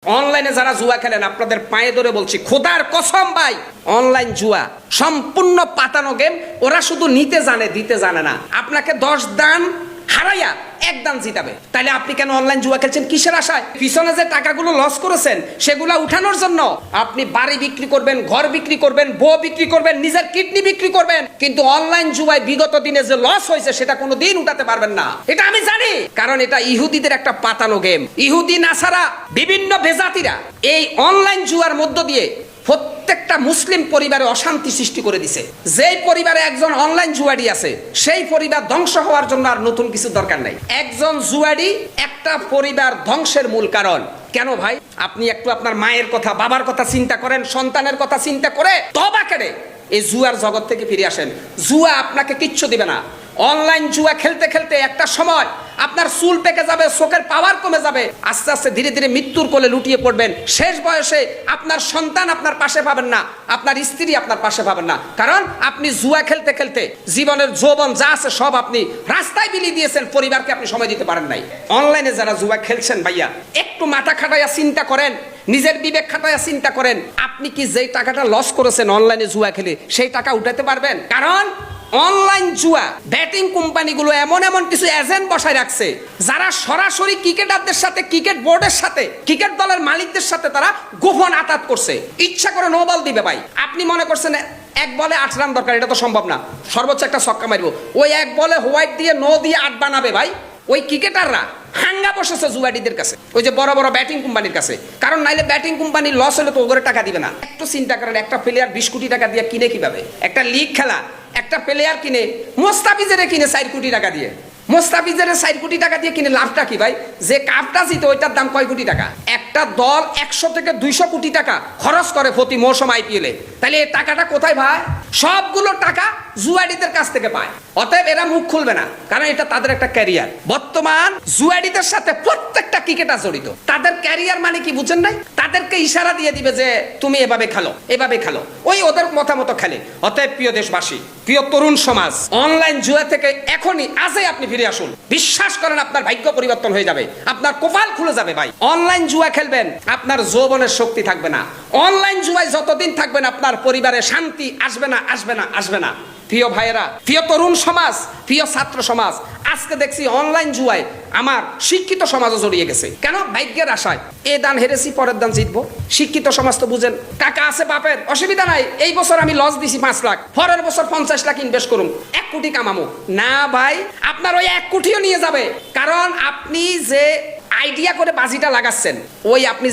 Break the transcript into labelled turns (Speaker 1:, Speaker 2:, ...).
Speaker 1: অনলাইনে যারা জুয়া খেলেন আপনাদের পায়ে ধরে বলছি, খোদার কসম ভাই, অনলাইন জুয়া সম্পূর্ণ পাতানো গেম। ওরা শুধু নিতে জানে, দিতে জানে না। আপনাকে 10 দান হারাইয়া 1 দান জিতাবে। তাহলে আপনি কেন অনলাইন জুয়া খেলছেন? কিসের আশায়? পিছনে যে টাকাগুলো লস করেছেন সেগুলা উঠানোর জন্য আপনি বাড়ি বিক্রি করবেন, ঘর বিক্রি করবেন, বউ বিক্রি করবেন, নিজের কিডনি বিক্রি করবেন, কিন্তু অনলাইন জুয়ায় বিগত দিনে যে লস হয়েছে সেটা কোনোদিন উঠাতে পারবেন না। এটা আমি জানি, কারণ এটা ইহুদিদের একটা পাতানো গেম। ইহুদি নাসারা বিভিন্ন বেজাতিরা এই অনলাইন জুয়ার মধ্য দিয়ে প্রত্যেকটা মুসলিম পরিবারে অশান্তি সৃষ্টি করে দিছে। যেই পরিবারে একজন অনলাইন জুয়াড়ি আছে সেই পরিবার ধ্বংস হওয়ার জন্য আর নতুন কিছু দরকার নাই। একজন জুয়াড়ি একটা পরিবার ধ্বংসের মূল কারণ। কেন ভাই? আপনি একটু আপনার মায়ের কথা, বাবার কথা চিন্তা করেন, সন্তানের কথা চিন্তা করে তওবা করে এই জুয়ার জগৎ থেকে ফিরে আসেন। জুয়া আপনাকে কিচ্ছু দিবে না। অনলাইন জুয়া খেলতে খেলতে একটা সময় আপনার চুল পেকে যাবে, চোখের পাওয়ার কমে যাবে, আস্তে আস্তে ধীরে ধীরে মৃত্যুর কোলে লুটিয়ে পড়বেন। শেষ বয়সে আপনার সন্তান আপনার পাশে পাবেন না, আপনার স্ত্রী আপনার পাশে পাবেন না, কারণ আপনি জুয়া খেলতে খেলতে জীবনের যৌবন যা আছে সব আপনি রাস্তায় বিলিয়ে দিয়েছেন, পরিবারকে আপনি সময় দিতে পারেন নাই। অনলাইনে যারা জুয়া খেলছেন ভাইয়া, একটু মাথা খাটাইয়া চিন্তা করেন, নিজের বিবেক খাটাইয়া চিন্তা করেন, আপনি কি যেই টাকাটা লস করেছেন অনলাইনে জুয়া খেলে সেই টাকা উঠাতে পারবেন? কারণ অনলাইন জুয়া ব্যাটিং কোম্পানিগুলো এমন এমন কিছু এজেন্ট বসায় রাখছে যারা সরাসরি ক্রিকেটারদের সাথে, ক্রিকেট বোর্ডের সাথে, ক্রিকেট দলের মালিকদের সাথে তারা গোপন আতাত করছে। ইচ্ছা করে নো বল দিবে ভাই। আপনি মনে করছেন 1 বলে 8 রান দরকার, এটা তো সম্ভব না। সর্বোচ্চ একটা ছক্কা মারবো, ওই 1 বলে হোয়াইট দিয়ে নো দিয়ে 8 বানাবে ভাই। ওই ক্রিকেটাররা হাঙ্গা বসেছে জুয়াডিদের কাছে, ওই যে বড় বড় ব্যাটিং কোম্পানির কাছে। কারণ নাইলে ব্যাটিং কোম্পানির লস হলে তো ওগুলো টাকা দিবে না। একটু চিন্তা করেন, একটা প্লেয়ার 20 কোটি টাকা দিয়ে কিনে কিভাবে? একটা লিগ খেলা একটা প্লেয়ার কিনে, মোস্তাফিজেরে কিনে 4 কোটি টাকা দিয়ে। মোস্তাফিজেরে 4 কোটি টাকা দিয়ে কিনে লাভটা কি ভাই? যে কাপটা জিতে ওইটার দাম কয় কোটি টাকা? একটা দল 100 থেকে 200 কোটি টাকা খরচ করে প্রতি মৌসুম আইপিএলে। তাহলে এই টাকাটা কোথায় ভাই? সবগুলো টাকা জুয়াডিদের কাছ থেকে পায়। অতএব এরা মুখ খুলবে না, কারণ এটা তাদের একটা ক্যারিয়ার। বর্তমান জুয়াডিদের সাথে প্রত্যেকটা ক্রিকেটার জড়িত। তাদের ক্যারিয়ার মানে কি বুঝেন নাই? তাদেরকে ইশারা দিয়ে দিবে যে তুমি এভাবে খেলো, এভাবে খেলো, ওই ওদের মতামত খেলে। অতএব প্রিয় দেশবাসী, প্রিয় তরুণ সমাজ, অনলাইন জুয়া থেকে এখনই আজই আপনি ফিরে আসুন। বিশ্বাস করেন আপনার ভাগ্য পরিবর্তন হয়ে যাবে, আপনার কপাল খুলে যাবে ভাই। অনলাইন জুয়া খেলবেন, আপনার যৌবনের শক্তি থাকবে না। অনলাইন জুয়ায় যতদিন থাকবেন আপনার পরিবারে শান্তি আসবে না, আসবে না, আসবে না। প্রিয় ভাইয়েরা, প্রিয় তরুণ সমাজ, প্রিয় ছাত্র সমাজ, আজকে দেখছি অনলাইন জুয়ায় আমার শিক্ষিত সমাজও জড়িয়ে গেছে। কেন? ভাগ্যের আশায়। এ দান হেরেছি, পরের দান জিতবো। শিক্ষিত সমাজ তো বুঝেন, টাকা আছে বাপের, অসুবিধা নাই, এই বছর আমি লস দিছি 5 লাখ, পরের বছর 50 লাখ ইনভেস্ট করুন, 1 কোটি কামামো। না ভাই, আপনার ওই 1 কোটিও নিয়ে যাবে। কারণ আপনি যে আইডিয়া করে বাজিটা লাগাচ্ছেন, ওই আপনি